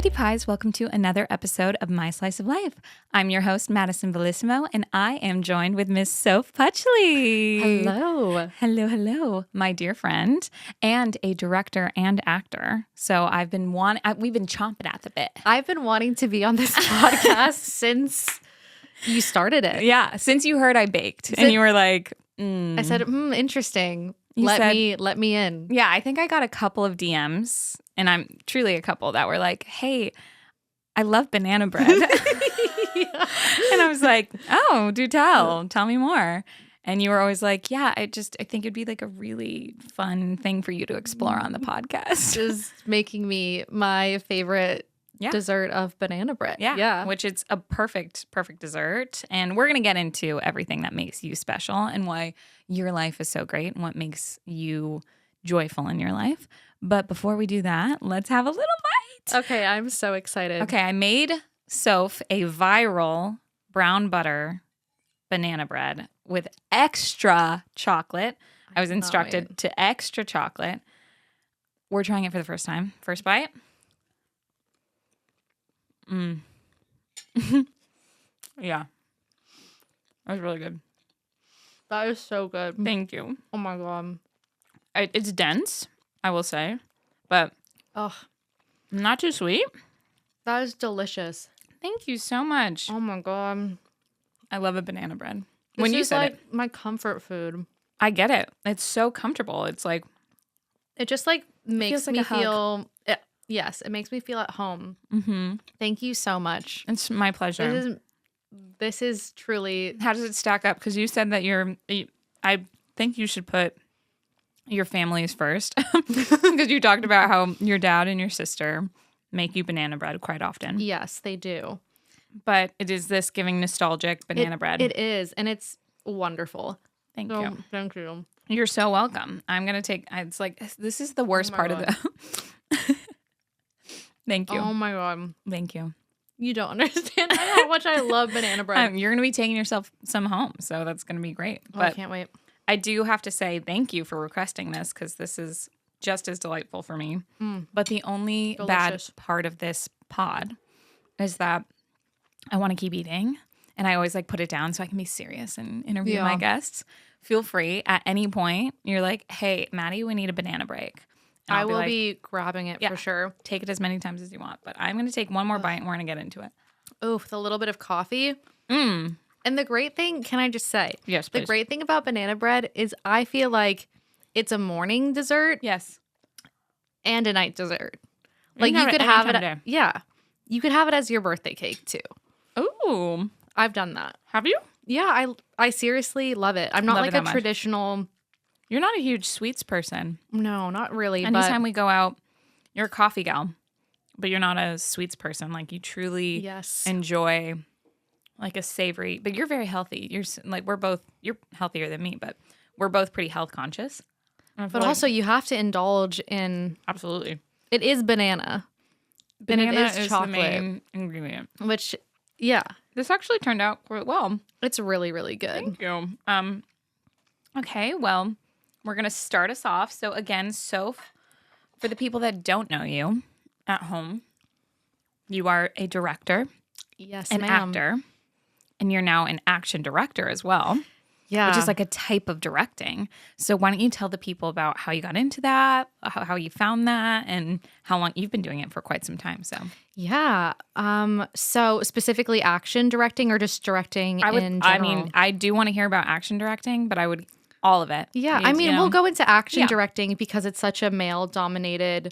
Sweetie Pies, welcome to another episode of My Slice of Life. I'm your host, Madison Bellissimo, and I am joined with Miss Sof Puchley. Hello. Hello, hello, my dear friend, and a director and actor. So we've been chomping at the bit. I've been wanting to be on this podcast since you started it. Yeah, since you heard I baked, and you were like, I said, interesting. You Let said- me in. Yeah, I think I got a couple of DMs, and I'm truly a couple that were like, hey, I love banana bread. And I was like, oh, do tell. Tell me more. And you were always like, yeah, I think it'd be like a really fun thing for you to explore on the podcast. Just making me my favorite dessert of banana bread. Yeah. Which it's a perfect dessert. And we're going to get into everything that makes you special and why your life is so great and what makes you joyful in your life. But before we do that, let's have a little bite. Okay, I'm so excited. Okay, I made Sof a viral brown butter banana bread with extra chocolate. I was instructed to extra chocolate. We're trying it for the first time. First bite. Yeah. That was really good. That is so good. Thank you. Oh my God. It's dense, I will say, but not too sweet. That is delicious. Thank you so much. Oh my God. I love a banana bread. This When you is said like it, my comfort food. I get it. It's so comfortable. It's like, It just like makes feels like me a hug. feel yes, it makes me feel at home. Thank you so much. it's my pleasure. This is truly How does it stack up? Because you said that I think you should put your families first. Because you talked about how your dad and your sister make you banana bread quite often. yes, they do. But it is this giving nostalgic banana bread. It is, and it's wonderful. Thank So, you. thank you. You're so welcome. I'm going to take, it's like, this is the worst my part of the. Thank you. Oh my God. Thank you. You don't understand how much I love banana bread. You're going to be taking yourself some home. So that's going to be great. I But can't wait. I do have to say thank you for requesting this because this is just as delightful for me. But the only Delicious. bad part of this pod is that I want to keep eating and I always like put it down so I can be serious and interview my guests. Feel free at any point. You're like, hey, Maddie, we need a banana break. And I I'll will like, be grabbing it for sure. take it as many times as you want. But I'm going to take one more bite and we're going to get into it. Oh, with a little bit of coffee. And the great thing, can I just say? Yes, The please. great thing about banana bread is I feel like it's a morning dessert Yes. and a night dessert. You Like can you have it could any have time it. of day. Yeah. You could have it as your birthday cake too. Ooh. I've done that. Have you? Yeah, I seriously love it. I'm not Love like it how a much? traditional. You're not a huge sweets person. No, not really. Anytime but we go out, you're a coffee gal, but you're not a sweets person. Like you truly yes, enjoy like a savory, but you're very healthy. You're healthier than me, but we're both pretty health conscious. but also you have to indulge in. Absolutely. It is banana. Banana and it is is chocolate, the main ingredient. which yeah, This actually turned out quite well. it's really really good. Thank you. Okay, well, we're gonna start us off. So again, Sof, for the people that don't know you at home, you are a director, Yes, an ma'am. actor, and you're now an action director as well, Yeah, which is like a type of directing. So why don't you tell the people about how you got into that, how you found that, and how long you've been doing it for quite some time. So yeah. So specifically action directing or just directing in general? I do want to hear about action directing, but I would all of it. Yeah, You- I mean, you know? we'll go into action Yeah. directing because it's such a male-dominated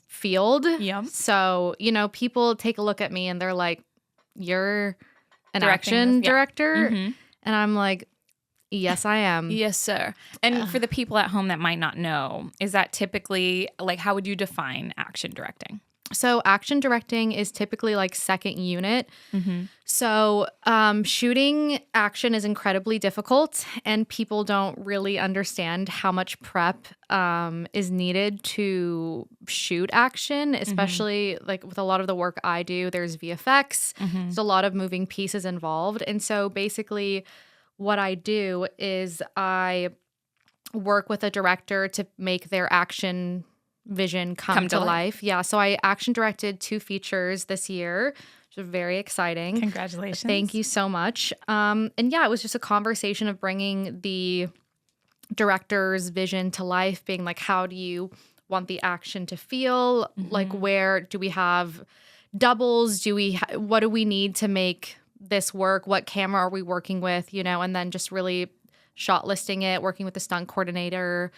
field. Yep. So, people take a look at me and they're like, "You're an Directing action this, yeah. director?" Mhm. And I'm like, "Yes, I am." Yes, sir. And for the people at home that might not know, is that typically like how would you define action directing? So action directing is typically like second unit. So shooting action is incredibly difficult, and people don't really understand how much prep is needed to shoot action, especially like with a lot of the work I do. There's VFX, there's a lot of moving pieces involved. And so basically what I do is I work with a director to make their action vision come to life. Yeah. So I action directed 2 features this year, which is very exciting. Congratulations. Thank you so much. And yeah, it was just a conversation of bringing the director's vision to life, being like, how do you want the action to feel? Like, where do we have doubles? What do we need to make this work? What camera are we working with? And then just really shot listing it, working with the stunt coordinator,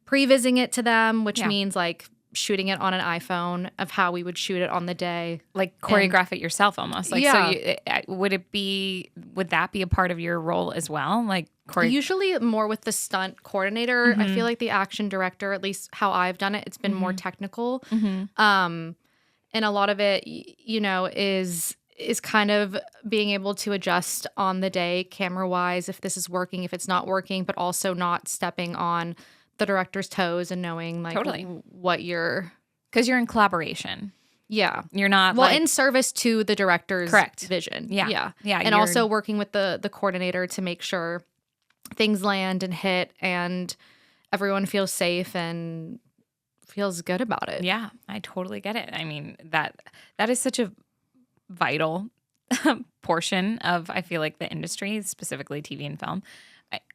pre-visiting it to them, which means like shooting it on an iPhone of how we would shoot it on the day. Like choreograph it yourself almost. Like, yeah. So would that be a part of your role as well? Like usually more with the stunt coordinator. I feel like the action director, at least how I've done it, it's been more technical. And a lot of it, is kind of being able to adjust on the day camera wise, if this is working, if it's not working, but also not stepping on the director's toes and knowing like what because you're in collaboration. Yeah. You're not in service to the director's vision. Yeah. And also working with the coordinator to make sure things land and hit and everyone feels safe and feels good about it. Yeah, I totally get it. I mean, that is such a vital portion of, I feel like, the industry, specifically TV and film.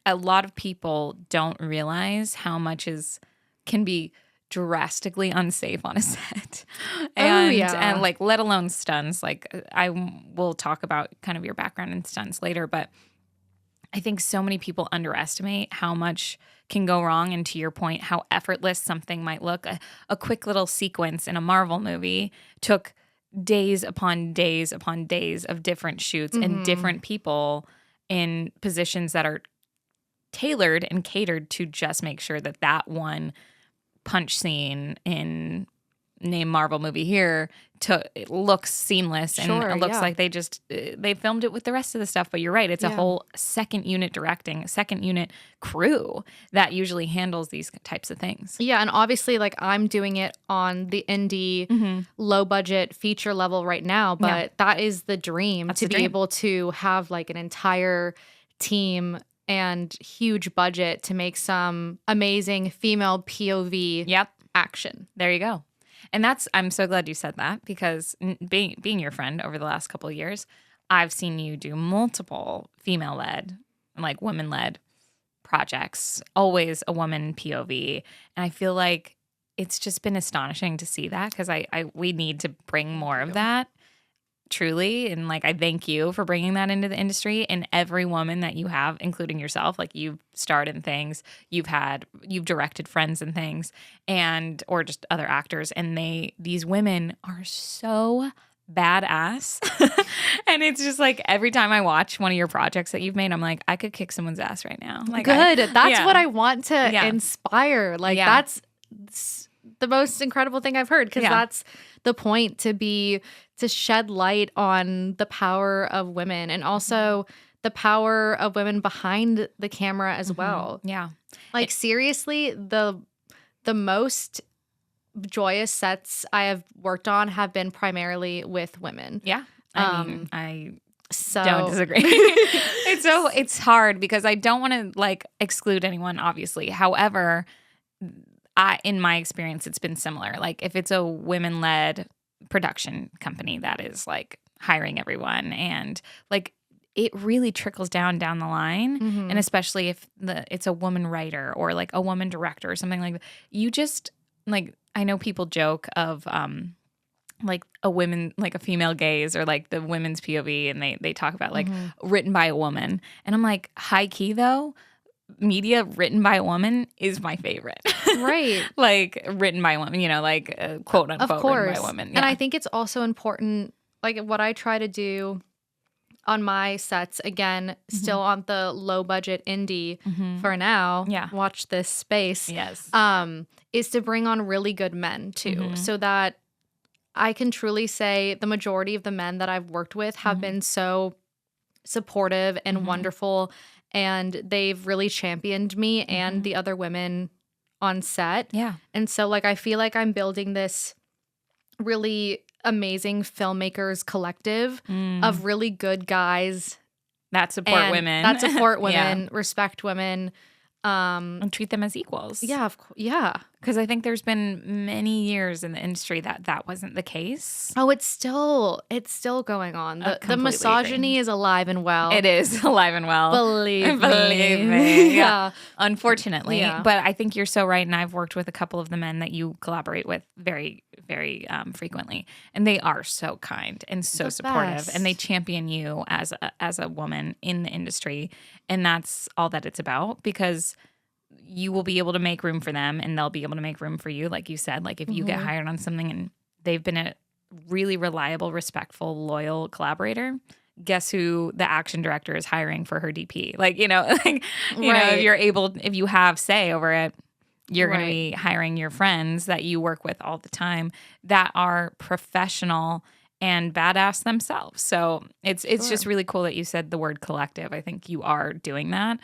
A lot of people don't realize how much can be drastically unsafe on a set. And like, let alone stunts. Like, I will talk about kind of your background in stunts later, but I think so many people underestimate how much can go wrong, and to your point, how effortless something might look. A quick little sequence in a Marvel movie took days upon days upon days of different shoots and different people in positions that are tailored and catered to just make sure that one punch scene in name Marvel movie here it looks seamless and it looks like they filmed it with the rest of the stuff. But you're right, it's a whole second unit directing, second unit crew that usually handles these types of things. Yeah, and obviously like I'm doing it on the indie low budget feature level right now, but that is the dream to be able to have like an entire team and huge budget to make some amazing female POV action. There you go. And I'm so glad you said that, because being your friend over the last couple of years, I've seen you do multiple female-led, like women-led projects, always a woman POV. And I feel like it's just been astonishing to see that, because we need to bring more of that, truly. And like, I thank you for bringing that into the industry. And every woman that you have, including yourself, like you've starred in things, you've directed friends and things, or just other actors, and these women are so badass. And it's just like, every time I watch one of your projects that you've made, I'm like, I could kick someone's ass right now. Like, good. That's what I want to inspire. Like that's the most incredible thing I've heard, because that's the point, to shed light on the power of women, and also the power of women behind the camera as well. Yeah. Like, seriously, the most joyous sets I have worked on have been primarily with women. Yeah. I mean, I don't disagree. It's hard, because I don't want to like exclude anyone, obviously. However, in my experience, it's been similar. Like, if it's a women-led production company that is like hiring everyone, and like it really trickles down the line, and especially if it's a woman writer or like a woman director or something like that, you just like, I know people joke of like a female gaze, or like the women's POV, and they talk about like written by a woman, and I'm like, high key though, media written by a woman is my favorite. Right. Like, written by a woman, like quote unquote written by a woman. Yeah. And I think it's also important, like what I try to do on my sets, again, still on the low budget indie for now, watch this space. Yes. Is to bring on really good men too, so that I can truly say the majority of the men that I've worked with have been so supportive and wonderful, and they've really championed me and the other women on set. Yeah. And so like, I feel like I'm building this really amazing filmmakers collective of really good guys that support women, respect women, and treat them as equals. Yeah. Because I think there's been many years in the industry that wasn't the case. Oh, it's still going on. The misogyny is alive and well. It is alive and well. Believe me. Yeah. Unfortunately. Yeah. But I think you're so right. And I've worked with a couple of the men that you collaborate with very, very frequently. And they are so kind and so supportive. And they champion you as a woman in the industry. And that's all that it's about, because you will be able to make room for them and they'll be able to make room for you. Like you said, like if you get hired on something and they've been a really reliable, respectful, loyal collaborator, guess who the action director is hiring for her DP? Like, you know, if you have say over it, you're going to be hiring your friends that you work with all the time that are professional and badass themselves. So it's just really cool that you said the word collective. I think you are doing that.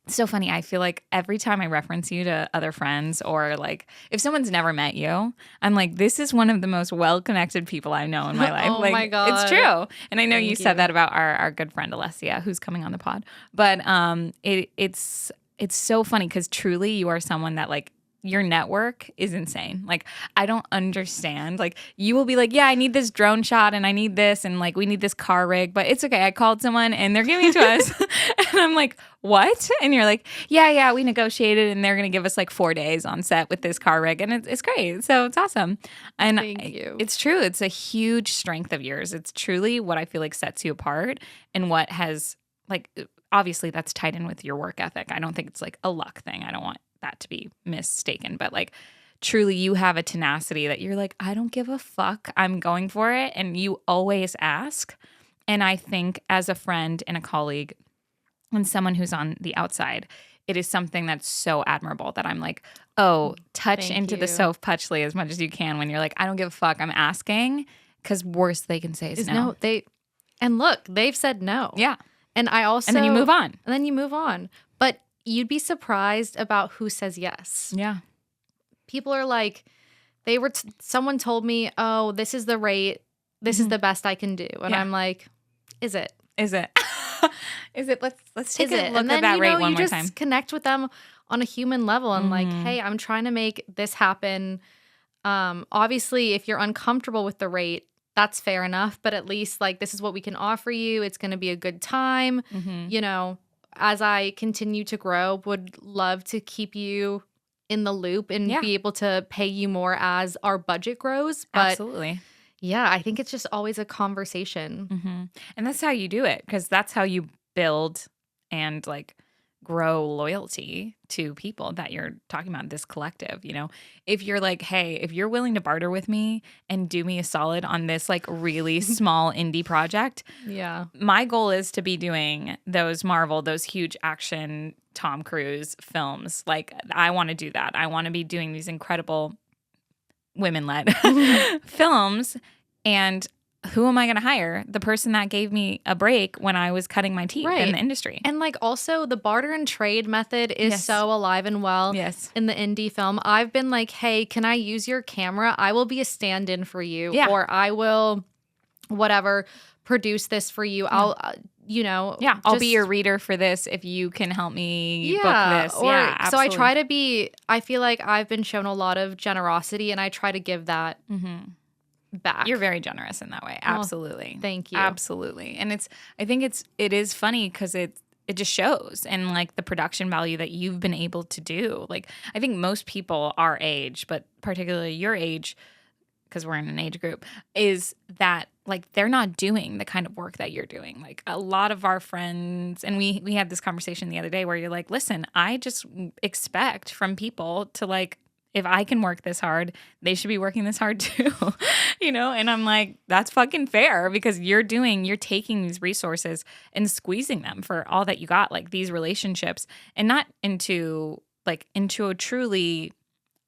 So funny. I feel like every time I reference you to other friends, or like if someone's never met you, I'm like, this is one of the most well-connected people I know in my life. Oh like, my God. It's true. And I know Thank you said that about our good friend Alessia, who's coming on the pod. But it's so funny because truly you are someone that like, your network is insane. Like, I don't understand. Like, you will be like, yeah, I need this drone shot and I need this and like we need this car rig, but it's okay. I called someone and they're giving it to us. And I'm like, what? And you're like, yeah, we negotiated and they're going to give us like 4 days on set with this car rig. And it's great. So it's awesome. And Thank you. It's true. It's a huge strength of yours. It's truly what I feel like sets you apart and what has like, obviously that's tied in with your work ethic. I don't think it's like a luck thing. I don't want that to be mistaken, but like truly you have a tenacity that you're like, I don't give a fuck, I'm going for it, and you always ask. And I think as a friend and a colleague and someone who's on the outside, it is something that's so admirable that I'm like, oh, touch into the Sof Puchley as much as you can when you're like, I don't give a fuck, I'm asking, because worst they can say is no. And look, they've said no. Yeah. And then you move on. But you'd be surprised about who says yes. Yeah. People are like, someone told me, oh, this is the rate. This is the best I can do. And I'm like, is it? Is it? Let's take a look and then, at that rate one more you time. just connect with them on a human level and like, hey, I'm trying to make this happen. Obviously, if you're uncomfortable with the rate, that's fair enough. But at least like, this is what we can offer you. It's going to be a good time. You know, as I continue to grow, would love to keep you in the loop and be able to pay you more as our budget grows. But absolutely. Yeah, I think it's just always a conversation. And that's how you do it, because that's how you build and like grow loyalty to people that you're talking about, this collective. You know, if you're like, hey, if you're willing to barter with me and do me a solid on this like really small indie project, my goal is to be doing those huge action Tom Cruise films. Like, I want to do that. I want to be doing these incredible women-led films. And who am I going to hire? The person that gave me a break when I was cutting my teeth in the industry. And like also the barter and trade method is so alive and well in the indie film. I've been like, hey, can I use your camera? I will be a stand-in for you. Or I will, whatever, produce this for you. I'll, I'll be your reader for this if you can help me book this. Absolutely. So I try to be, I feel like I've been shown a lot of generosity and I try to give that back. You're very generous in that way. Absolutely. Thank you. Absolutely. And I think it is funny because it just shows, and like the production value that you've been able to do. Like, I think most people our age, but particularly your age, because we're in an age group, is that like they're not doing the kind of work that you're doing. Like a lot of our friends, and we had this conversation the other day where you're like, listen, I just expect from people to like, if I can work this hard, they should be working this hard too, you know? And I'm like, that's fucking fair, because you're taking these resources and squeezing them for all that you got, like these relationships, and not into a truly,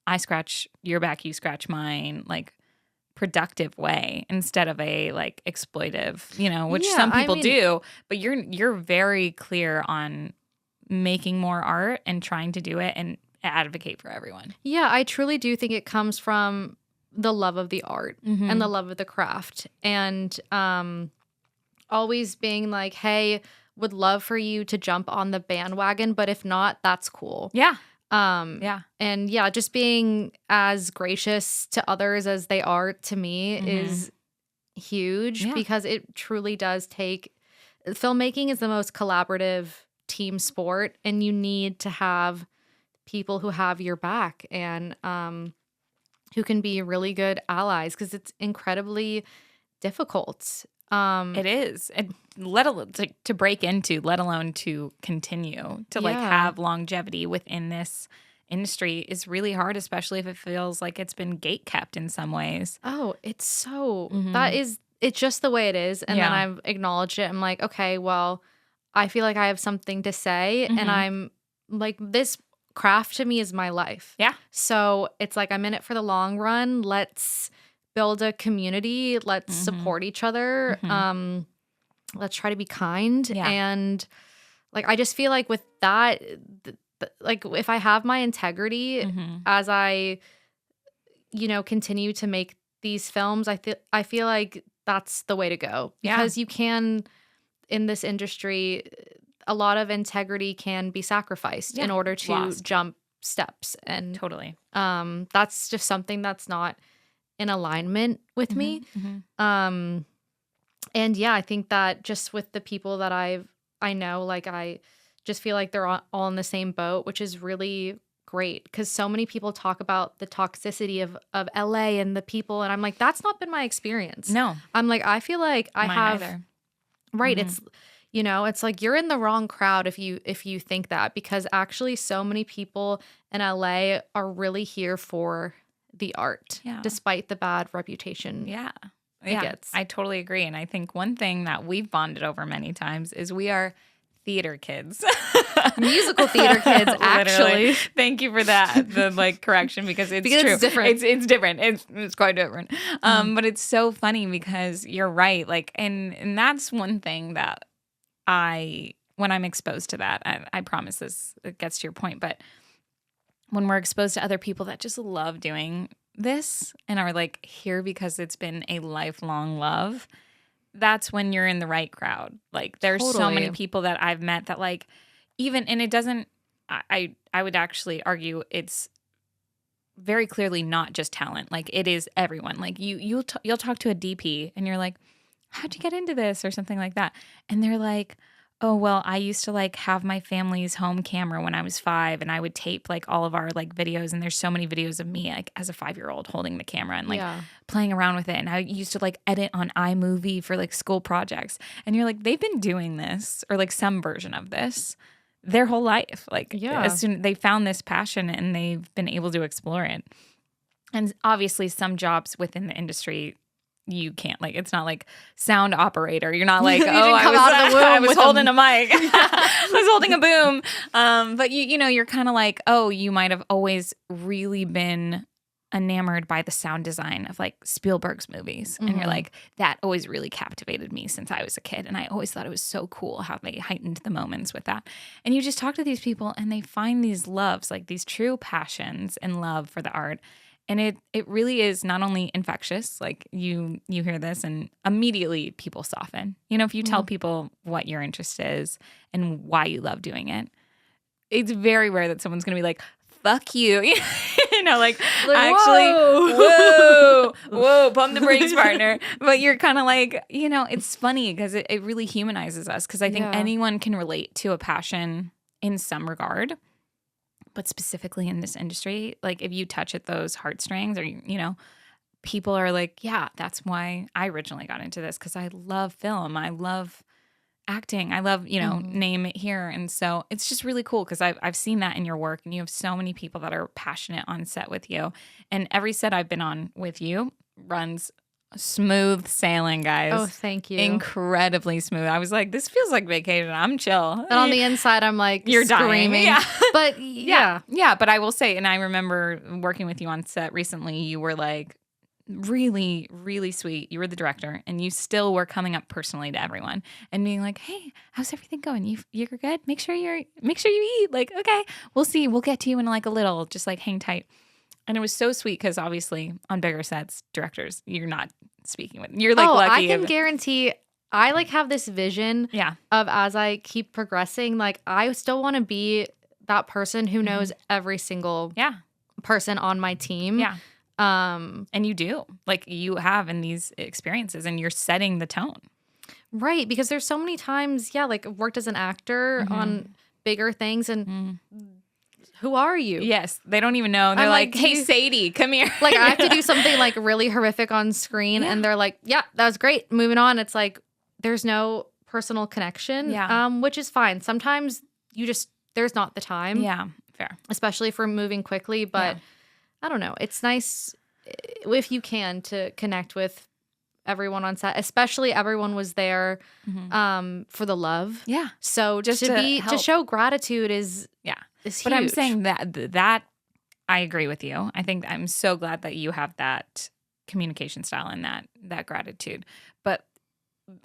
I scratch your back, you scratch mine, like productive way, instead of a like exploitive, you know, which some people do, but you're very clear on making more art and trying to do it and advocate for everyone. Yeah, I truly do think it comes from the love of the art and the love of the craft, and always being like, hey, would love for you to jump on the bandwagon, but if not, that's cool. Yeah. And yeah, just being as gracious to others as they are to me is huge because it truly does take filmmaking is the most collaborative team sport, and you need to have people who have your back and who can be really good allies because it's incredibly difficult. It is. And let alone to break into, let alone to continue to like have longevity within this industry is really hard, especially if it feels like it's been gate kept in some ways. Oh, it's so it's just the way it is. And then I've acknowledged it. I'm like, okay, well, I feel like I have something to say. And I'm like, this craft to me is my life. Yeah. So it's like, I'm in it for the long run. Let's build a community. Let's support each other. Let's try to be kind. Yeah. And like, I just feel like with that, like if I have my integrity as I, continue to make these films, I feel like that's the way to go because you can, in this industry, a lot of integrity can be sacrificed in order to jump steps. And totally. That's just something that's not in alignment with me. And yeah, I think that just with the people that I know, like I just feel like they're all in the same boat, which is really great because so many people talk about the toxicity of LA and the people, and I'm like, that's not been my experience. No. I'm like, I feel like I have either. Right. It's it's like you're in the wrong crowd if you think that, because actually so many people in LA are really here for the art despite the bad reputation. Yeah. It gets. I totally agree. And I think one thing that we've bonded over many times is we are theater kids. Musical theater kids, actually. Thank you for that, the correction, because it's true. It's different. It's different. It's quite different. But it's so funny because you're right. Like, and that's one thing that when I'm exposed to that, I promise it gets to your point, but when we're exposed to other people that just love doing this and are like here because it's been a lifelong love, that's when you're in the right crowd. Like there's so many people that I've met that like even, and it doesn't, I would actually argue it's very clearly not just talent. Like it is everyone. Like you'll talk to a DP and you're like, how'd you get into this or something like that? And they're like, oh, well, I used to like have my family's home camera when I was 5 and I would tape like all of our like videos. And there's so many videos of me like as a 5-year-old holding the camera and like playing around with it. And I used to like edit on iMovie for like school projects. And you're like, they've been doing this or like some version of this their whole life. Like as soon they found this passion and they've been able to explore it. And obviously some jobs within the industry you can't, like, it's not like sound operator. You're not like, I was holding a mic. I was holding a boom. But you're kind of like, oh, you might have always really been enamored by the sound design of like Spielberg's movies. And you're like, that always really captivated me since I was a kid. And I always thought it was so cool how they heightened the moments with that. And you just talk to these people and they find these loves, like these true passions and love for the art. And it really is not only infectious, like you hear this and immediately people soften. If you tell people what your interest is and why you love doing it, it's very rare that someone's going to be like, fuck you. Like actually, whoa, pump the brakes, partner. But you're kind of like, it's funny because it really humanizes us because I think anyone can relate to a passion in some regard. But specifically in this industry, like if you touch at those heartstrings or, people are like, yeah, that's why I originally got into this because I love film. I love acting. I love, name it here. And so it's just really cool because I've seen that in your work and you have so many people that are passionate on set with you. And every set I've been on with you runs smooth sailing, guys. Oh, thank you. Incredibly smooth. I was like, this feels like vacation. I'm chill. And on the inside, I'm like, you're screaming. Dying. Yeah. But yeah. But I will say, and I remember working with you on set recently, you were like really, really sweet. You were the director and you still were coming up personally to everyone and being like, hey, how's everything going? You're good? Make sure you eat. Like, okay, we'll see. We'll get to you in like a little, just like hang tight. And it was so sweet because obviously on bigger sets, directors, you're not speaking with. You're like lucky. I can guarantee I like have this vision of as I keep progressing, like I still want to be that person who knows every single person on my team. Yeah. And you do. Like, you have in these experiences, and you're setting the tone. Right. Because there's so many times, like, I've worked as an actor on bigger things, and who are you? Yes. They don't even know. They're like, hey, Sadie, come here. Like, I have to do something, like, really horrific on screen, and they're like, yeah, that was great. Moving on. It's like, there's no personal connection, which is fine. Sometimes there's not the time. Yeah, fair. Especially for moving quickly. But I don't know. It's nice if you can to connect with everyone on set, especially everyone was there for the love. Yeah. So just to show gratitude is huge. But I'm saying that I agree with you. I think I'm so glad that you have that communication style and that gratitude. But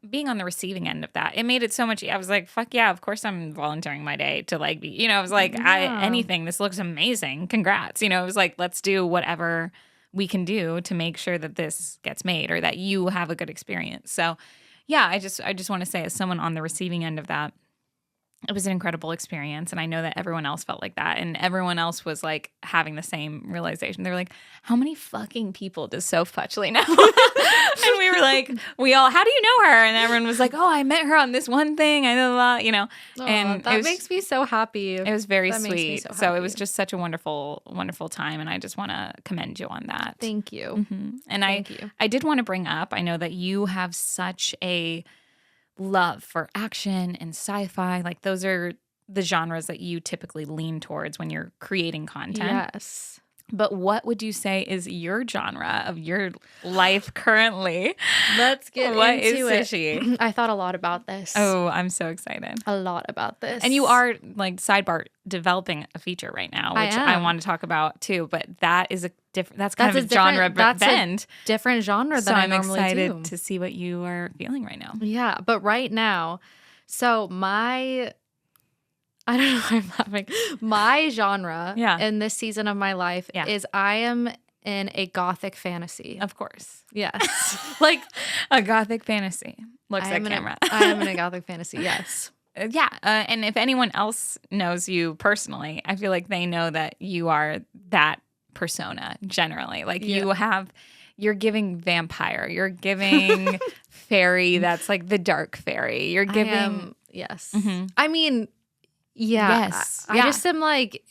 being on the receiving end of that, it made it so much. I was like, fuck yeah, of course I'm volunteering my day to like be, I was like, anything, this looks amazing. Congrats. It was like, let's do whatever we can do to make sure that this gets made or that you have a good experience. So yeah, I just want to say, as someone on the receiving end of that, it was an incredible experience. And I know that everyone else felt like that. And everyone else was like having the same realization. They were like, how many fucking people does Sof Puchley know? And we were like, how do you know her? And everyone was like, oh, I met her on this one thing. And that makes me so happy. It was very sweet. So it was just such a wonderful, wonderful time. And I just want to commend you on that. Thank you. And I did want to bring up, I know that you have such a love for action and sci-fi. Like, those are the genres that you typically lean towards when you're creating content. Yes. But what would you say is your genre of your life currently? Let's get what into is Sushi? I thought a lot about this. Oh, I'm so excited. A lot about this. And you are, like, sidebar, developing a feature right now, which I want to talk about too. But that is that's kind of a genre bend. Different genre than I normally do. So I'm excited to see what you are feeling right now. Yeah, but right now, so I don't know why I'm laughing. My genre in this season of my life is I am in a gothic fantasy. Of course. Yes. Like a gothic fantasy. Looks like camera. I am in a gothic fantasy, yes. And if anyone else knows you personally, I feel like they know that you are that persona generally. Like you're giving vampire. You're giving fairy that's like the dark fairy. You're giving... Yes. I mean... Yeah. Yes. I just am like,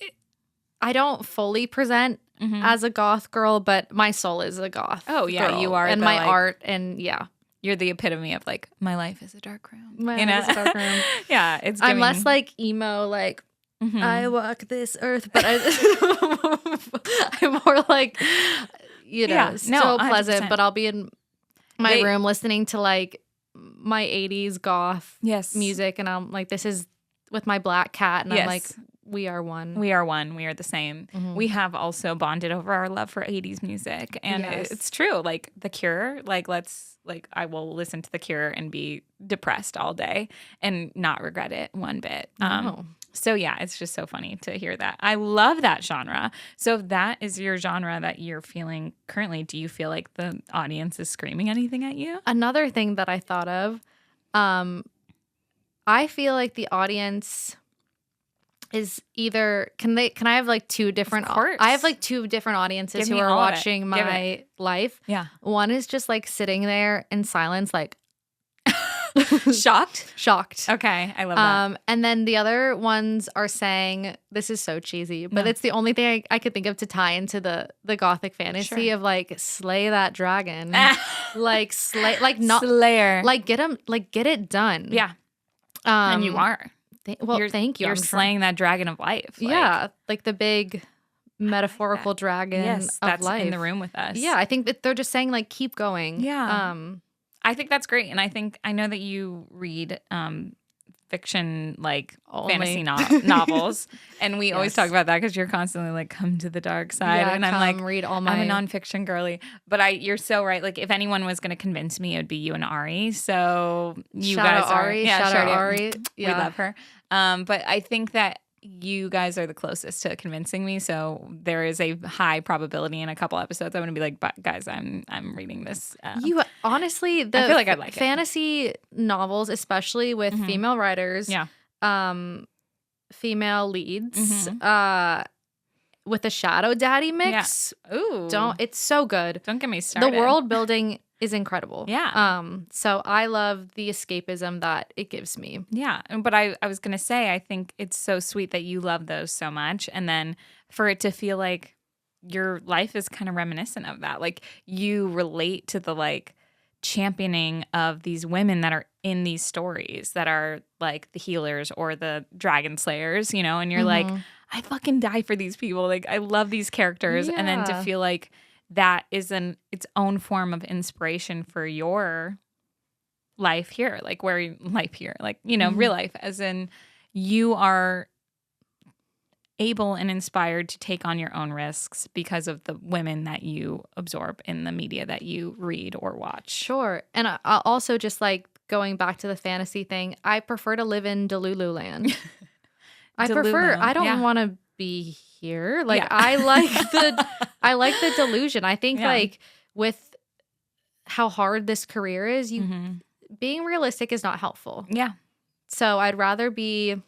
I don't fully present as a goth girl, but my soul is a goth. Oh, yeah. Girl. You are. And my art. And you're the epitome of like, my life is a dark room. My life is a dark room. Yeah. I'm less like emo, like, I walk this earth, but I'm more like, still pleasant, but I'll be in my room listening to like my 80s goth music. And I'm like, this is with my black cat, and I'm like, we are one. We are one. We are the same. We have also bonded over our love for 80s music. And it's true. Like The Cure, I will listen to The Cure and be depressed all day and not regret it one bit. So yeah, it's just so funny to hear that. I love that genre. So if that is your genre that you're feeling currently, do you feel like the audience is screaming anything at you? Another thing that I thought of, I feel like the audience is either can I have like two different I have like two different audiences who are watching my life. Yeah. One is just like sitting there in silence, like shocked. Okay, I love that. And then the other ones are saying, this is so cheesy, but it's the only thing I could think of to tie into the gothic fantasy of like slay that dragon, like Slayer, like get him, like get it done. Yeah. And you are. Thank you. You're slaying that dragon of life. Like the big metaphorical dragon of that's life in the room with us. Yeah, I think that they're just saying like keep going. Yeah. I think that's great, and I know that you read fiction, like fantasy novels, and we always talk about that because you're constantly like, come to the dark side, and I'm like, read all my. I'm a nonfiction girly, but you're so right. Like, if anyone was going to convince me, it would be you and Ari. So you guys are, Ari. Shout out Ari. Yeah. We love her. But I think that you guys are the closest to convincing me, so there is a high probability in a couple episodes I'm going to be like, but guys, I'm reading this. You honestly, I feel like I'd like fantasy novels, especially with female writers. Yeah. female leads Mhm. with a shadow daddy mix. Yeah. Ooh. It's so good. Don't get me started. The world building is incredible. Yeah. So I love the escapism that it gives me. Yeah. But I was going to say, I think it's so sweet that you love those so much. And then for it to feel like your life is kind of reminiscent of that. Like you relate to the like championing of these women that are in these stories that are like the healers or the dragon slayers, you know, and you're like, I fucking die for these people. Like I love these characters. And then to feel like that is its own form of inspiration for your life here, like life here, like, you know, real life, as in you are able and inspired to take on your own risks because of the women that you absorb in the media that you read or watch. Sure. And I also just like going back to the fantasy thing, I prefer to live in Delulu land. I don't want to be here. Like I like the delusion. I think like with how hard this career is, being realistic is not helpful. Yeah. So I'd rather be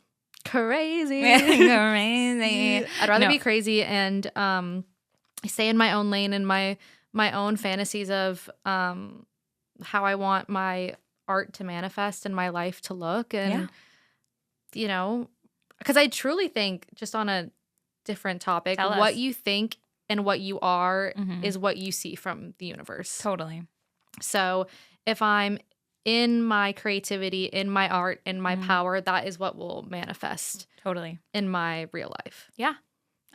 crazy. Crazy. I'd rather be crazy and stay in my own lane and my own fantasies of how I want my art to manifest and my life to look. And, you know, because I truly think, just on a different topic, what you think and what you are is what you see from the universe. Totally. So if I'm in my creativity, in my art, in my power, that is what will manifest. Totally. In my real life. Yeah.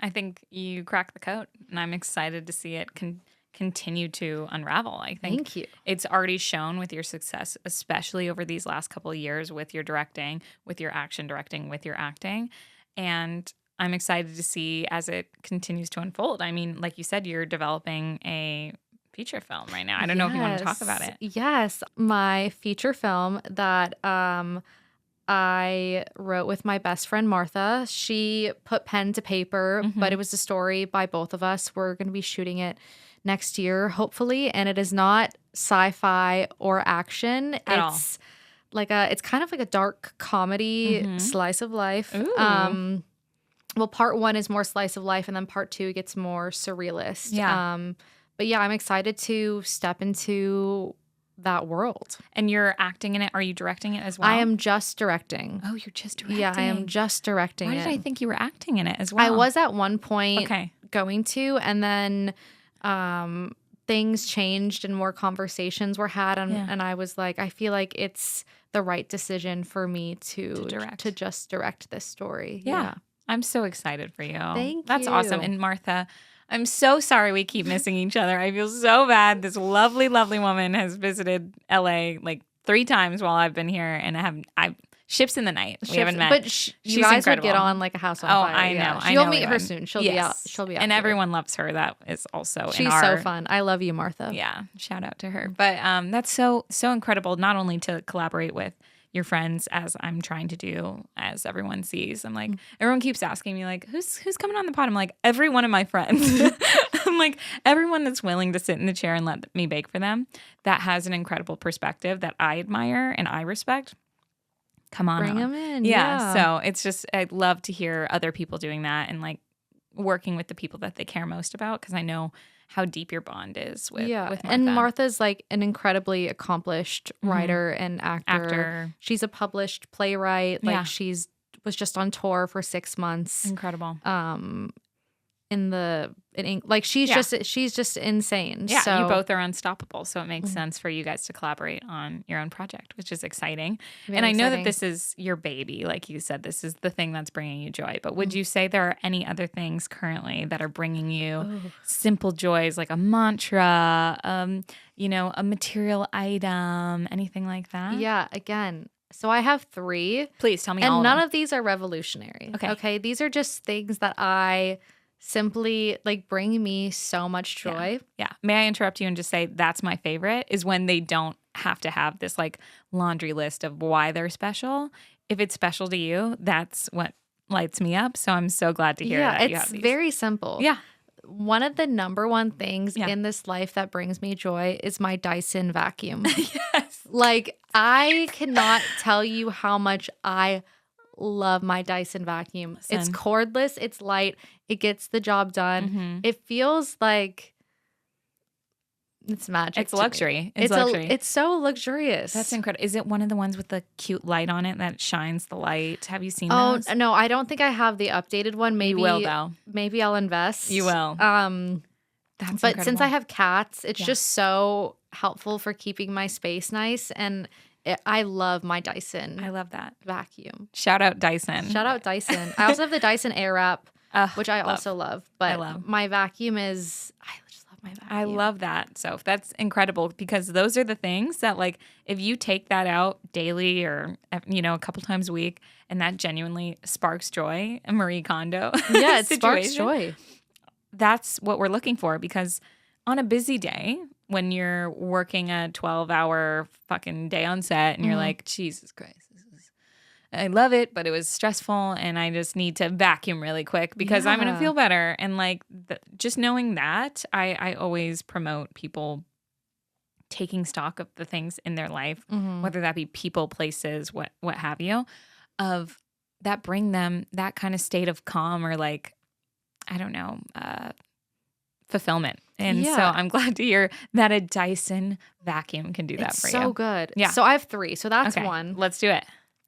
I think you cracked the code, and I'm excited to see it continue to unravel. I think Thank you. It's already shown with your success, especially over these last couple of years with your directing, with your action directing, with your acting. And I'm excited to see as it continues to unfold. I mean, like you said, you're developing a feature film right now. I don't know if you want to talk about it. Yes. My feature film that I wrote with my best friend, Martha. She put pen to paper, but it was a story by both of us. We're going to be shooting it next year, hopefully. And it is not sci-fi or action. It's like it's kind of like a dark comedy slice of life. Well, part one is more slice of life, and then part two gets more surrealist. Yeah. But yeah, I'm excited to step into that world. And you're acting in it? Are you directing it as well? I am just directing. Oh, you're just directing. Yeah, I am just directing. Why did I think you were acting in it as well? I was at one point going to, and then things changed and more conversations were had, and I was like, I feel like it's the right decision for me to just direct this story. Yeah. I'm so excited for you. Thank That's you. awesome. And Martha, I'm so sorry we keep missing each other. I feel so bad. This lovely, lovely woman has visited LA like 3 times while I've been here, and I ships in the night. We haven't met. But you guys incredible. Would get on like a house on fire. I know. Yeah. I You'll know meet her soon. She'll be out. She'll be out. And everyone loves her. That is also she's so fun. I love you, Martha. Yeah, shout out to her. But that's so incredible. Not only to collaborate with your friends, as I'm trying to do, as everyone sees. I'm like, everyone keeps asking me like, who's coming on the pod? I'm like, every one of my friends. I'm like, everyone that's willing to sit in the chair and let me bake for them, that has an incredible perspective that I admire and I respect. Come on, bring them in. Yeah. So it's just, I'd love to hear other people doing that and like working with the people that they care most about, because I know how deep your bond is with Martha. And Martha's like an incredibly accomplished writer and actor. She's a published playwright. Like was just on tour for 6 months. Incredible. She's just insane. Yeah, so, you both are unstoppable. So it makes sense for you guys to collaborate on your own project, which is exciting. And I know that this is your baby. Like you said, this is the thing that's bringing you joy. But would you say there are any other things currently that are bringing you simple joys, like a mantra, a material item, anything like that? Yeah, again. So I have 3. Please tell me all of them. And none of these are revolutionary. Okay. These are just things that I simply like bring me so much joy. Yeah. May I interrupt you and just say that's my favorite is when they don't have to have this like laundry list of why they're special. If it's special to you, that's what lights me up. So I'm so glad to hear that you have these. It's very simple. Yeah. One of the number one things in this life that brings me joy is my Dyson vacuum. Yes. Like I cannot tell you how much I love my Dyson vacuum. Listen. It's cordless, it's light, it gets the job done. It feels like it's magic. It's luxury. It's luxury. It's so luxurious. That's incredible. Is it one of the ones with the cute light on it that shines the light? Have you seen those? Oh, no, I don't think I have the updated one. Maybe You will, though. Maybe I'll invest. You will. That's but incredible. since I have cats, it's just so helpful for keeping my space nice. And I love my Dyson I love that. vacuum. Shout out Dyson. Shout out Dyson. I also have the Dyson Airwrap, which I also love. But my vacuum is, I just love my vacuum. I love that. So that's incredible because those are the things that like if you take that out daily or a couple times a week and that genuinely sparks joy, a Marie Kondo Yeah, it sparks situation, joy. That's what we're looking for because on a busy day when you're working a 12-hour fucking day on set and you're like, Jesus Christ, I love it, but it was stressful and I just need to vacuum really quick because I'm going to feel better. And like just knowing that, I always promote people taking stock of the things in their life, whether that be people, places, what have you, of that bring them that kind of state of calm or like, I don't know, fulfillment. And so I'm glad to hear that a Dyson vacuum can do that for you. It's so good. Yeah. So I have 3. So that's Okay, one. Let's do it.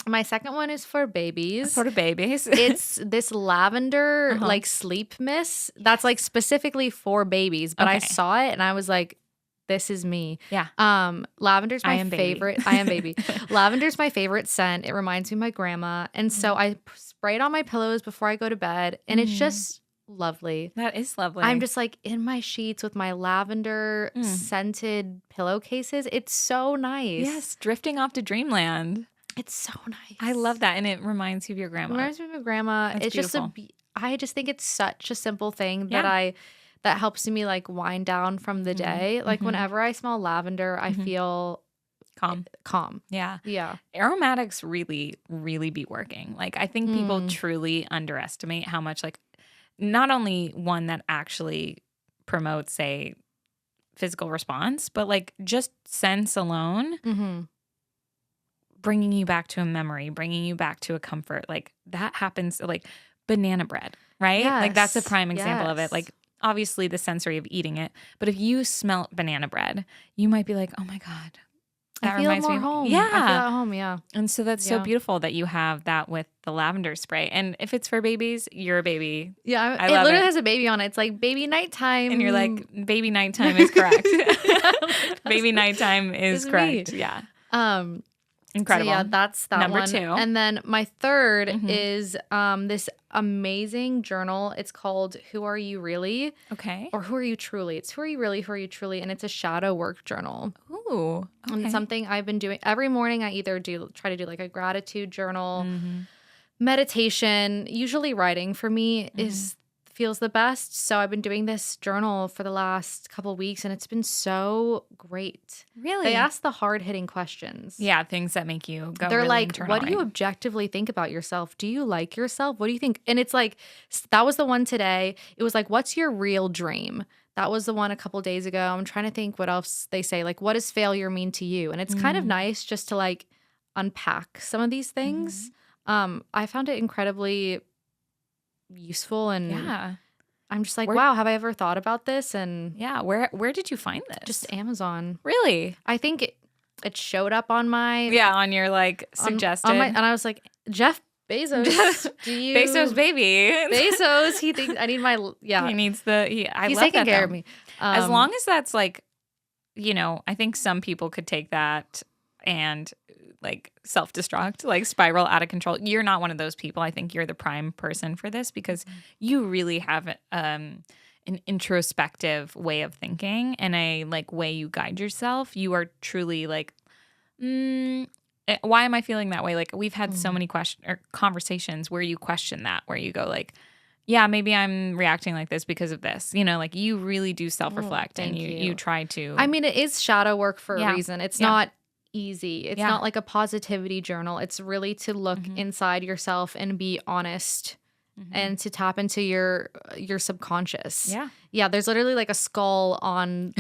My second one is for babies. Sort of babies. It's this lavender like sleep mist that's like specifically for babies. But I saw it and I was like, this is me. Yeah. Lavender's my baby. favorite. I am baby. Lavender's my favorite scent. It reminds me of my grandma. And so I spray it on my pillows before I go to bed. And it's just lovely. That is lovely. I'm just like in my sheets with my lavender scented pillowcases. It's so nice. Yes, drifting off to dreamland. It's so nice. I love that. And it reminds you of your grandma. It reminds me of my grandma. That's it's beautiful. just I just think it's such a simple thing that helps me like wind down from the day. Like whenever I smell lavender, I feel calm. Yeah. Yeah. Aromatics really, really be working. Like I think people truly underestimate how much like not only one that actually promotes a physical response, but like just scents alone bringing you back to a memory, bringing you back to a comfort. Like that happens like banana bread, right? Yes. Like that's a prime example of it. Yes. Like obviously the sensory of eating it, but if you smell banana bread, you might be like, oh my God. That I feel reminds more me. home. Yeah. I feel at home, yeah. And so that's so beautiful that you have that with the lavender spray. And if it's for babies, you're a baby. Yeah, I it love literally it. has a baby on it. It's like baby nighttime. And you're like, baby nighttime is correct. Baby nighttime is It's correct. me. Yeah. Incredible. So yeah, that's that Number one. 2. And then my third is this amazing journal. It's called Who Are You Really? Okay. Or Who Are You Truly? It's Who Are You Really? Who Are You Truly? And it's a shadow work journal. Ooh. Okay. And it's something I've been doing every morning. I either try to do like a gratitude journal, meditation, usually writing for me feels the best. So I've been doing this journal for the last couple of weeks and it's been so great. Really? They ask the hard-hitting questions. Yeah, things that make you go. They're really like, internal, what do you right? objectively think about yourself? Do you like yourself? What do you think? And it's like, that was the one today. It was like, what's your real dream? That was the one a couple days ago. I'm trying to think what else they say. Like, what does failure mean to you? And it's kind of nice just to like unpack some of these things. I found it incredibly useful and I'm just like, wow, have I ever thought about this? And yeah, where did you find this? just Amazon. Really? I think it showed up on my on your like suggested. and I was like, Jeff Bezos, do you Bezos baby. Bezos, he thinks I need my He needs the I he's love taking that, care though. of me. As long as that's like, I think some people could take that and like self-destruct, like spiral out of control. You're not one of those people. I think you're the prime person for this because you really have an introspective way of thinking and a like way you guide yourself. You are truly like, why am I feeling that way? Like we've had so many conversations where you question that, where you go like, yeah, maybe I'm reacting like this because of this. Like you really do self-reflect and you try to. I mean, it is shadow work for a reason. It's not easy. It's Yeah. not like a positivity journal. It's really to look inside yourself and be honest and to tap into your subconscious. Yeah. Yeah, there's literally like a skull on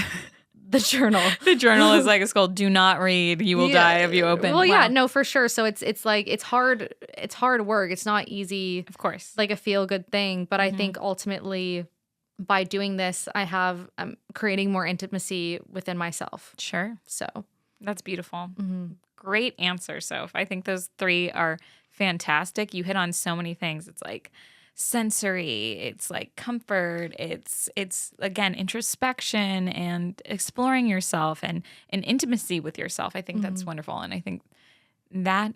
the journal. The journal is like a skull. Do not read. You will die if you open. Well, yeah, no, for sure. So it's like it's hard work. It's not easy. Of course. Like a feel good thing, but I think ultimately by doing this, I'm creating more intimacy within myself. Sure. So that's beautiful. Great answer, Soph. I think those 3 are fantastic. You hit on so many things. It's like sensory, it's like comfort, it's again introspection and exploring yourself and intimacy with yourself. I think that's wonderful, and I think that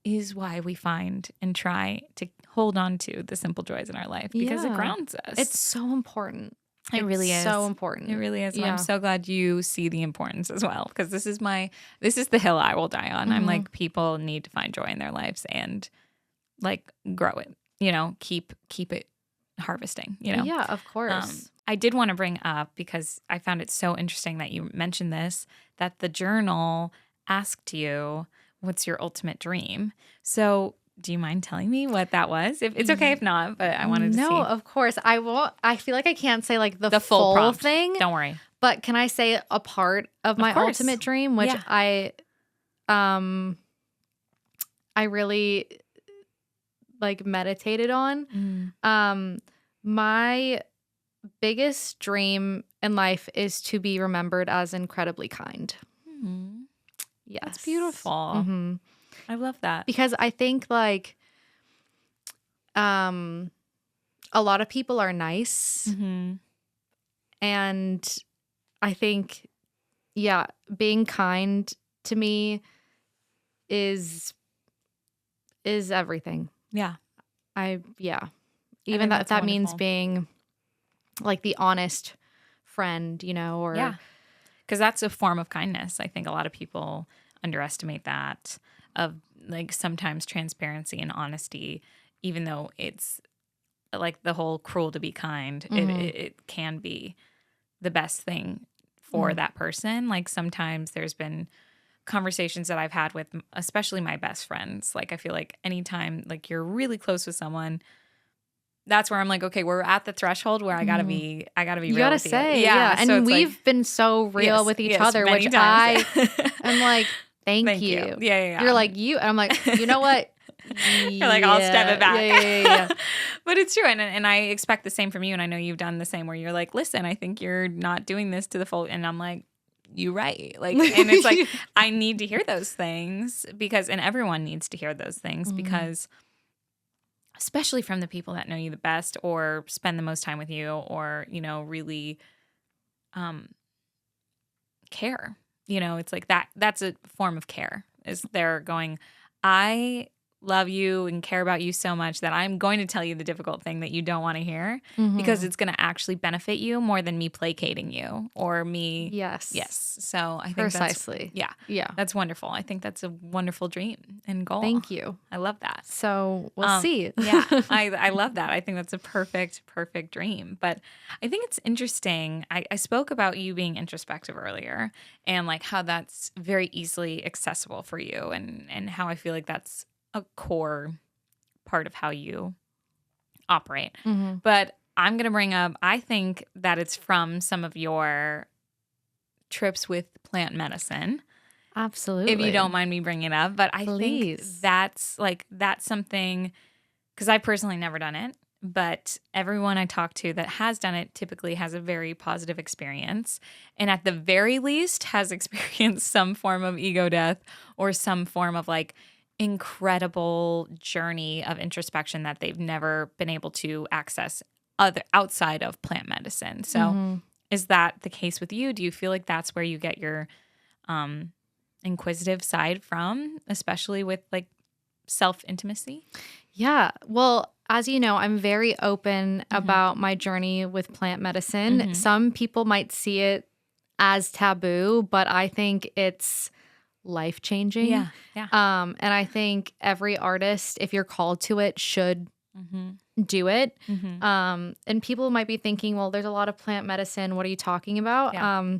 is why we find and try to hold on to the simple joys in our life, because it grounds us. It's so important. It really is so important. It really is. And I'm so glad you see the importance as well, because this is the hill I will die on. I'm like, people need to find joy in their lives and like grow it, keep it harvesting, Yeah, of course. I did want to bring up, because I found it so interesting that you mentioned this, that the journal asked you, what's your ultimate dream? So do you mind telling me what that was? If it's okay if not, but I wanted to see. No, of course. I won't. I feel like I can't say like the full prompt thing. Don't worry. But can I say a part of my ultimate dream, which I really like meditated on. My biggest dream in life is to be remembered as incredibly kind. Yes. That's beautiful. I love that. Because I think like a lot of people are nice. And I think, being kind to me is everything. Yeah. Even that means being like the honest friend, or because that's a form of kindness. I think a lot of people underestimate that, of like sometimes transparency and honesty, even though it's like the whole cruel to be kind, it can be the best thing for that person. Like sometimes there's been conversations that I've had with especially my best friends. Like I feel like anytime like you're really close with someone, that's where I'm like, okay, we're at the threshold where I gotta be real with you. Yeah. And so we've been so real with each other, which times. I'm like, thank you. Yeah. You're like, and I'm like, you know what? You're like, I'll step it back. Yeah. But it's true. And I expect the same from you. And I know you've done the same, where you're like, listen, I think you're not doing this to the full. And I'm like, you right. Like, and it's like, I need to hear those things and everyone needs to hear those things because especially from the people that know you the best or spend the most time with you or, really care. It's like that's a form of care, is they're going, I love you and care about you so much that I'm going to tell you the difficult thing that you don't want to hear because it's going to actually benefit you more than me placating you or me. Yes. So I think precisely. That's wonderful. I think that's a wonderful dream and goal. Thank you. I love that. So we'll see. I love that. I think that's a perfect dream. But I think it's interesting. I spoke about you being introspective earlier and like how that's very easily accessible for you and how I feel like that's a core part of how you operate. But I'm going to bring up, I think that it's from some of your trips with plant medicine. Absolutely. If you don't mind me bringing it up. But I think that's something, because I've personally never done it, but everyone I talk to that has done it typically has a very positive experience. And at the very least has experienced some form of ego death or some form of like incredible journey of introspection that they've never been able to access outside of plant medicine. So is that the case with you? Do you feel like that's where you get your inquisitive side from, especially with like self-intimacy? Yeah. Well, as you know, I'm very open about my journey with plant medicine. Some people might see it as taboo, but I think it's life-changing. Yeah. And I think every artist, if you're called to it, should do it. And people might be thinking, well, there's a lot of plant medicine. What are you talking about? Yeah.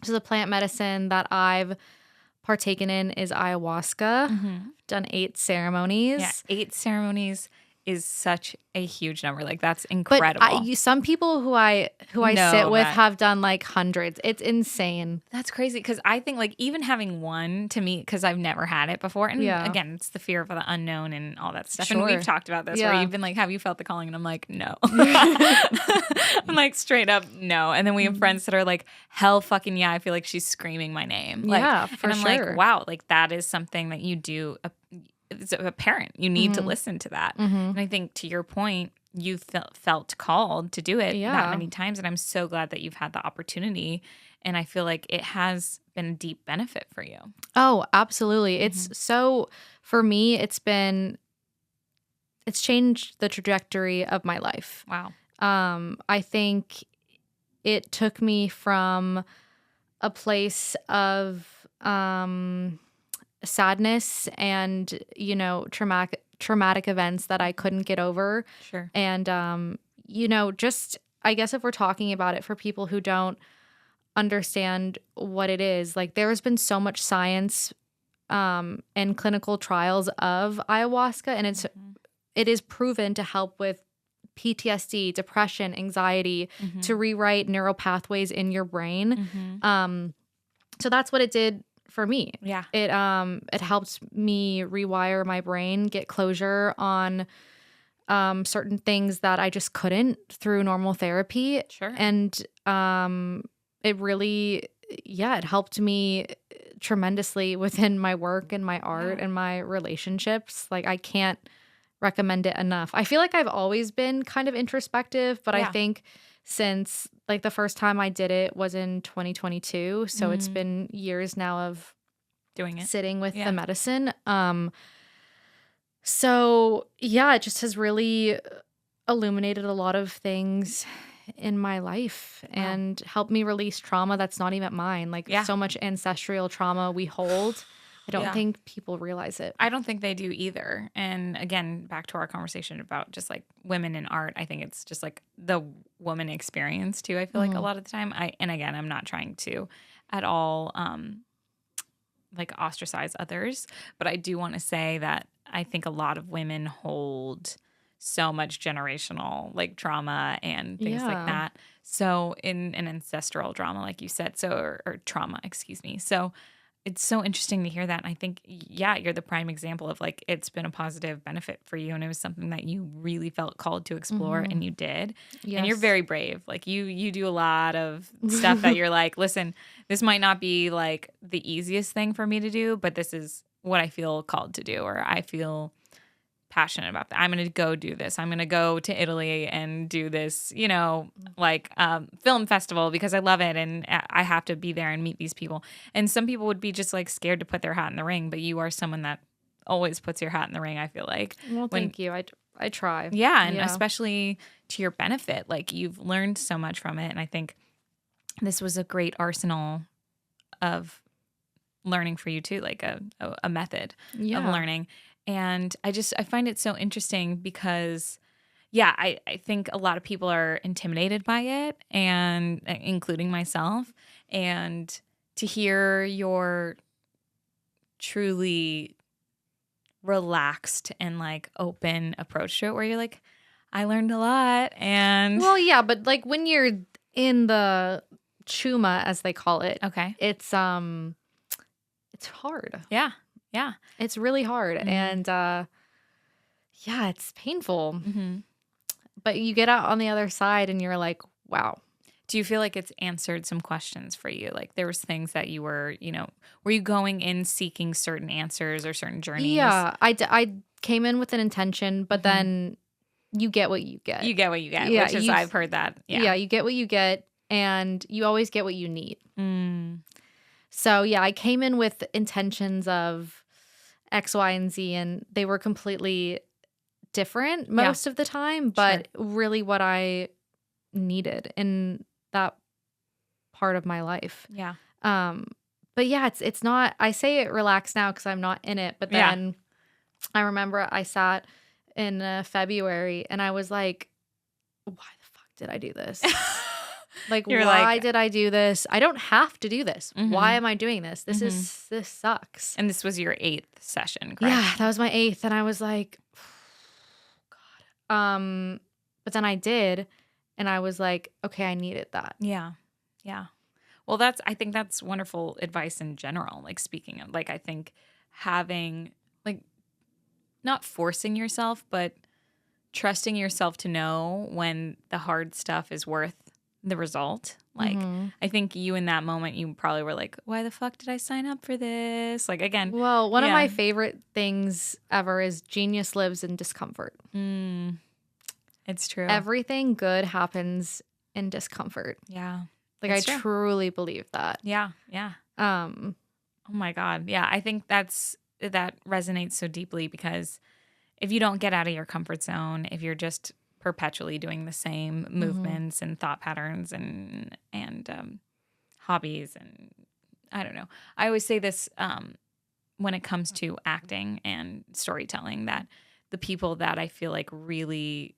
So the plant medicine that I've partaken in is ayahuasca. I've done 8 ceremonies. Yeah, 8 ceremonies is such a huge number. Like that's But incredible. some people who I No, sit with Matt. have done like hundreds. It's insane. That's crazy because I think like even having one to me, because I've never had it before. And Yeah. again, it's the fear of the unknown and all that stuff. Sure. And we've talked about this Yeah. where you've been like, have you felt the calling? And I'm like, no. I'm like straight up, no. And then we have friends that are like, hell fucking yeah, I feel like she's screaming my name. Like, Yeah, for and I'm sure. like, wow, like that is something that you do. It's a parent. You need to listen to that. And I think to your point, you felt called to do it Yeah. that many times. And I'm so glad that you've had the opportunity. And I feel like it has been a deep benefit for you. Oh, absolutely. It's so, for me, it's changed the trajectory of my life. Wow. I think it took me from a place of sadness and, traumatic events that I couldn't get over. Sure. And, just, I guess if we're talking about it for people who don't understand what it is, like there has been so much science and clinical trials of ayahuasca, and it is proven to help with PTSD, depression, anxiety, to rewrite neural pathways in your brain. So that's what it did for me. Yeah. It helped me rewire my brain, get closure on certain things that I just couldn't through normal therapy. Sure. And it really, it helped me tremendously within my work and my art and my relationships. Like I can't recommend it enough. I feel like I've always been kind of introspective, but I think since like the first time I did it was in 2022. So it's been years now of doing it, sitting with the medicine. So yeah, it just has really illuminated a lot of things in my life and helped me release trauma that's not even mine. Like so much ancestral trauma we hold. I don't think people realize it. I don't think they do either. And again, back to our conversation about just like women in art, I think it's just like the woman experience too. I feel like a lot of the time and again, I'm not trying to at all like ostracize others, but I do want to say that I think a lot of women hold so much generational like trauma and things like that. So in an ancestral trauma, like you said, or trauma, excuse me. So it's so interesting to hear that. And I think, you're the prime example of like, it's been a positive benefit for you. And it was something that you really felt called to explore and you did. Yes. And you're very brave. Like you do a lot of stuff that you're like, listen, this might not be like the easiest thing for me to do, but this is what I feel called to do, or I feel passionate about that. I'm going to go do this. I'm going to go to Italy and do this, like film festival because I love it and I have to be there and meet these people. And some people would be just like scared to put their hat in the ring, but you are someone that always puts your hat in the ring, I feel like. Well, thank you. I try. Yeah, and especially to your benefit. Like you've learned so much from it, and I think this was a great arsenal of learning for you too, like a method of learning. And I find it so interesting because, I think a lot of people are intimidated by it, and including myself. And to hear your truly relaxed and like open approach to it, where you're like, I learned a lot. And well, yeah, but like when you're in the chuma, as they call it, it's hard. Yeah. It's really hard. And it's painful. But you get out on the other side and you're like, wow. Do you feel like it's answered some questions for you? Like there was things that you were, were you going in seeking certain answers or certain journeys? Yeah, I came in with an intention, but then you get what you get. You get what you get, which is, I've heard that. Yeah, you get what you get and you always get what you need. So I came in with intentions of X, Y, and Z, and they were completely different most of the time, but really what I needed in that part of my life. Yeah. But it's not, I say it relaxed now because I'm not in it, but then I remember I sat in February and I was like, why the fuck did I do this? Like, why did I do this? I don't have to do this. Why am I doing this? This sucks. And this was your 8th session, correct? Yeah, that was my 8th. And I was like, God, But then I did, and I was like, okay, I needed that. Yeah. Yeah. Well, I think that's wonderful advice in general. Like, speaking of, like, I think having, like, not forcing yourself, but trusting yourself to know when the hard stuff is worth the result. Like, I think you in that moment, you probably were like, why the fuck did I sign up for this? Like, again. Well, one of my favorite things ever is genius lives in discomfort. It's true. Everything good happens in discomfort. Yeah. Like, I truly believe that. Yeah. Yeah. Oh my God. Yeah. I think that resonates so deeply, because if you don't get out of your comfort zone, if you're just perpetually doing the same movements and thought patterns and hobbies, and I don't know. I always say this when it comes to acting and storytelling, that the people that I feel like really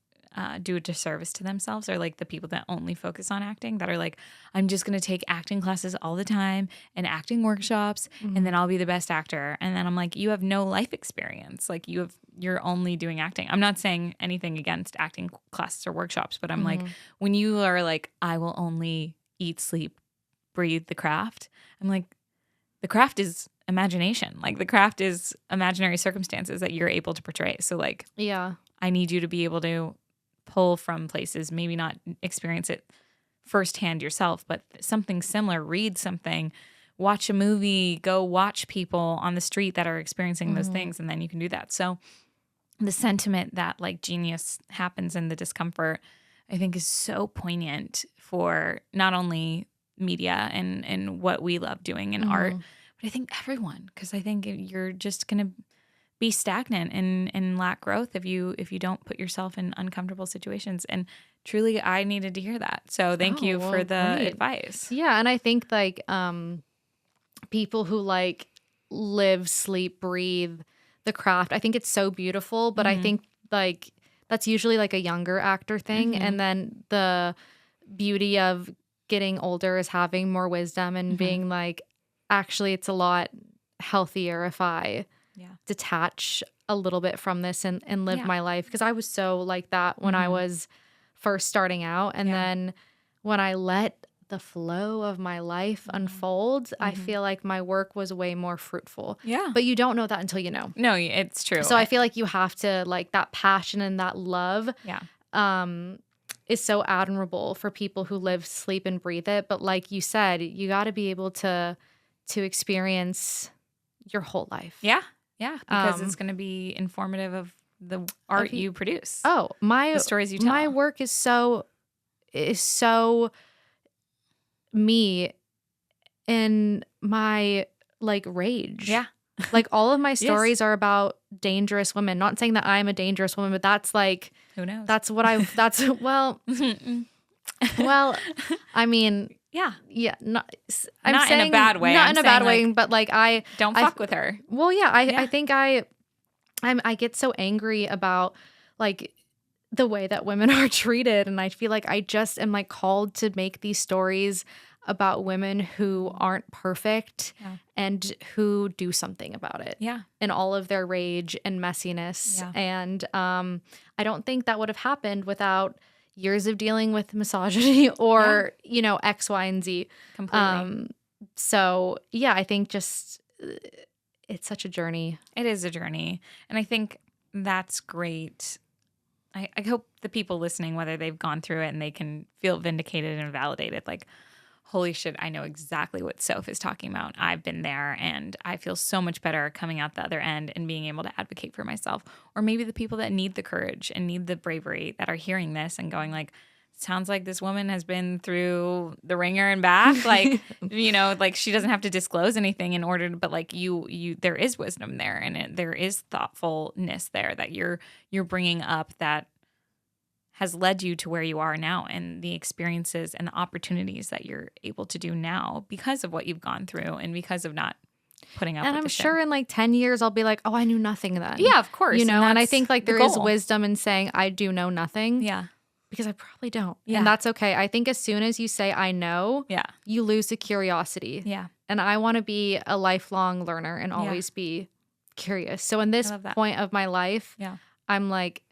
do a disservice to themselves are like the people that only focus on acting, that are like, I'm just going to take acting classes all the time and acting workshops, and then I'll be the best actor. And then I'm like, you have no life experience. Like, you're only doing acting. I'm not saying anything against acting classes or workshops, but I'm like, when you are like, I will only eat, sleep, breathe the craft, I'm like, the craft is imagination. Like, the craft is imaginary circumstances that you're able to portray. So like, yeah, I need you to be able to pull from places, maybe not experience it firsthand yourself, but something similar. Read something, watch a movie, go watch people on the street that are experiencing those things, and then you can do that. So the sentiment that like genius happens in the discomfort, I think, is so poignant for not only media and what we love doing in art, but I think everyone, because I think you're just going to be stagnant and lack growth if you don't put yourself in uncomfortable situations. And truly, I needed to hear that. So thank you for the advice. Yeah, and I think like people who like live, sleep, breathe the craft, I think it's so beautiful, but I think like that's usually like a younger actor thing. And then the beauty of getting older is having more wisdom and being like, actually, it's a lot healthier if I detach a little bit from this and live my life. Because I was so like that when I was first starting out. And then when I let the flow of my life unfold, I feel like my work was way more fruitful. Yeah. But you don't know that until you know. No, it's true. So I feel like you have to, like, that passion and that love is so admirable for people who live, sleep, and breathe it. But like you said, you got to be able to experience your whole life. Yeah. Yeah. Because it's going to be informative of the art you produce. Oh, the stories you tell. My work is so me in my like rage. Yeah. Like all of my stories are about dangerous women. Not saying that I'm a dangerous woman, but that's like, who knows? That's what well, I mean, yeah. I'm not saying, in a bad way. Not in a bad way, but like don't fuck with her. Well, yeah, I think I get so angry about like the way that women are treated, and I feel like I just am like called to make these stories about women who aren't perfect and who do something about it. Yeah. In all of their rage and messiness. Yeah. And I don't think that would have happened without years of dealing with misogyny or, you know, X, Y, and Z. Completely. So, yeah, I think just it's such a journey. It is a journey. And I think that's great. I hope the people listening, whether they've gone through it and they can feel vindicated and validated, like, holy shit, I know exactly what Sof is talking about. I've been there, and I feel so much better coming out the other end and being able to advocate for myself. Or maybe the people that need the courage and need the bravery that are hearing this and going like, sounds like this woman has been through the ringer and back. Like, you know, like she doesn't have to disclose anything in order to, but like you, there is wisdom there, and there is thoughtfulness there that you're bringing up that has led you to where you are now, and the experiences and the opportunities that you're able to do now because of what you've gone through and because of not putting up with I'm the sure shit. In like 10 years, I'll be like, oh, I knew nothing then. Yeah, of course. You know, and I think like there is wisdom in saying I do know nothing. Yeah. Because I probably don't. Yeah. And that's okay. I think as soon as you say I know, you lose the curiosity. Yeah. And I want to be a lifelong learner and always be curious. So in this point of my life, I'm like,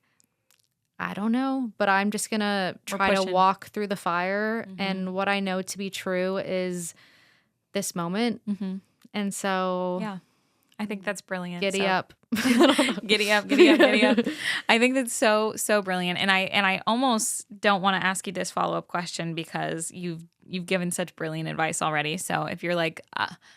I don't know, but I'm just going to try to walk through the fire. Mm-hmm. And what I know to be true is this moment. Mm-hmm. And so yeah, I think that's brilliant. Giddy up. Giddy up, giddy up, giddy up. I think that's so brilliant. And I almost don't want to ask you this follow-up question because you've given such brilliant advice already. So if you're like,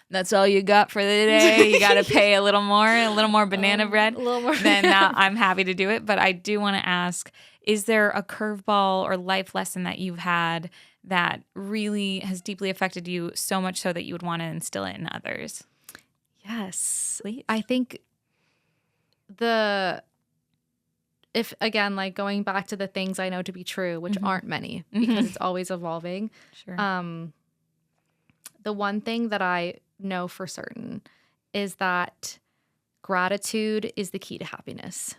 that's all you got for the day, you got to pay a little more banana bread, a little more. then I'm happy to do it. But I do want to ask, is there a curveball or life lesson that you've had that really has deeply affected you so much so that you would want to instill it in others? Yes. Please. I think if again, like going back to the things I know to be true, which aren't many because it's always evolving. Sure. The one thing that I know for certain is that gratitude is the key to happiness.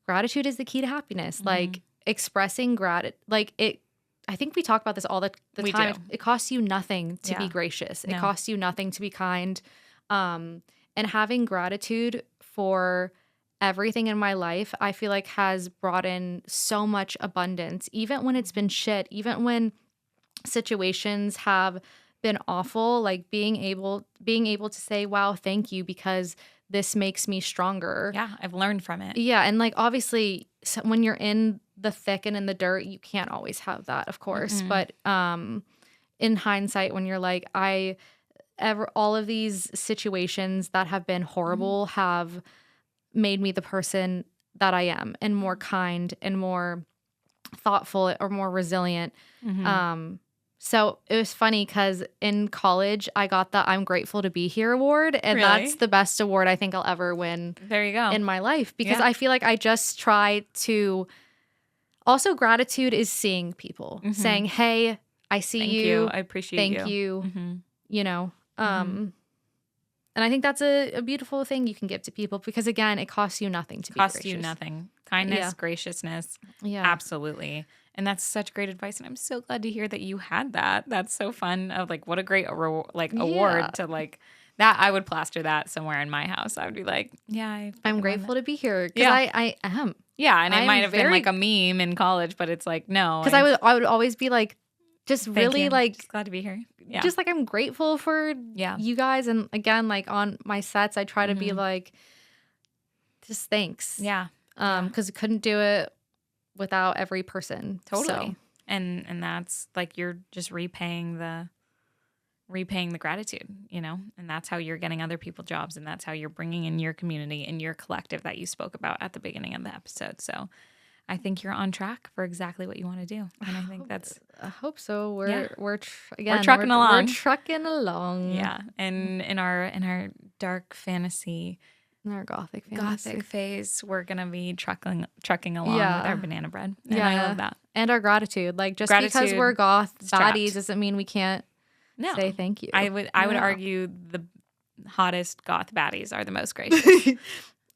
Gratitude is the key to happiness. Like expressing gratitude, like it. I think we talk about this all the time. Do. It costs you nothing to be gracious. It costs you nothing to be kind. And having gratitude for everything in my life, I feel like has brought in so much abundance, even when it's been shit, even when situations have been awful, like being able to say, wow, thank you, because this makes me stronger. Yeah, I've learned from it. Yeah. And like, obviously, when you're in the thick and in the dirt, you can't always have that, of course. But in hindsight, when you're like, all of these situations that have been horrible have made me the person that I am, and more kind and more thoughtful or more resilient. So it was funny because in college, I got the I'm Grateful to Be Here award. And Really? That's the best award I think I'll ever win. There you go. In my life. Because I feel like I just try to... Also, gratitude is seeing people. Saying, hey, I see Thank you. I appreciate you. Thank you. You know. And I think that's a beautiful thing you can give to people because, again, it costs you nothing to be gracious. Costs you nothing. Kindness, graciousness. Yeah. Absolutely. And that's such great advice. And I'm so glad to hear that you had that. That's so fun. Of like, what a great award to like that. I would plaster that somewhere in my house. I would be like, yeah, I'm grateful to be here. Because I am. Yeah. And it might have been like a meme in college, but it's like, no. Because I would always be like, just really like. Just glad to be here. Yeah. Just like I'm grateful for you guys. And again, like on my sets, I try to be like, just thanks. Yeah. Because I couldn't do it without every person. Totally. So. And that's like you're just repaying the gratitude, you know? And that's how you're getting other people jobs, and that's how you're bringing in your community and your collective that you spoke about at the beginning of the episode. So I think you're on track for exactly what you want to do. And I think I hope so. We're trucking along. We're trucking along. Yeah. And in our dark fantasy, in our gothic phase, we're gonna be trucking along with our banana bread. And I love that. And our gratitude. Like just because we're goth baddies doesn't mean we can't say thank you. I would argue the hottest goth baddies are the most gracious.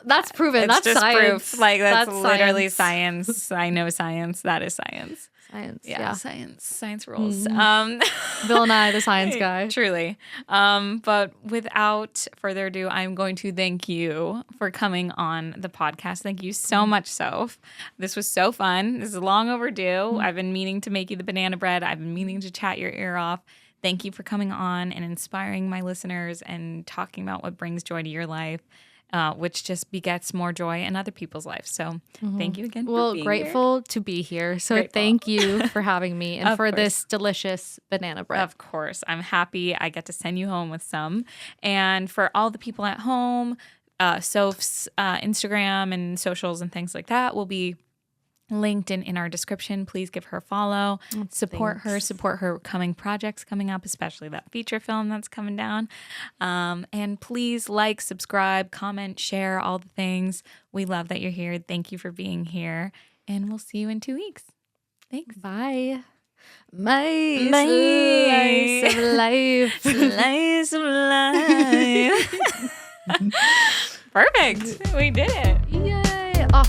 That's proven. That's just science. Proof. Like that's literally science. I know science. That is science. Science. Yeah. Science rules. Bill Nye, the science guy. Truly. But without further ado, I'm going to thank you for coming on the podcast. Thank you so much, Sof. This was so fun. This is long overdue. I've been meaning to make you the banana bread. I've been meaning to chat your ear off. Thank you for coming on and inspiring my listeners and talking about what brings joy to your life. Which just begets more joy in other people's lives. So thank you again for being grateful to be here. So thank you for having me and for this delicious banana bread. Of course. I'm happy I get to send you home with some. And for all the people at home, Sof's Instagram and socials and things like that will be linked in our description. Please give her a follow. Support her coming projects coming up, especially that feature film that's coming down. And please like, subscribe, comment, share, all the things. We love that you're here. Thank you for being here. And we'll see you in 2 weeks. Thanks. Bye. My slice of life. Slice of life. Perfect. We did it. Yay. Oh,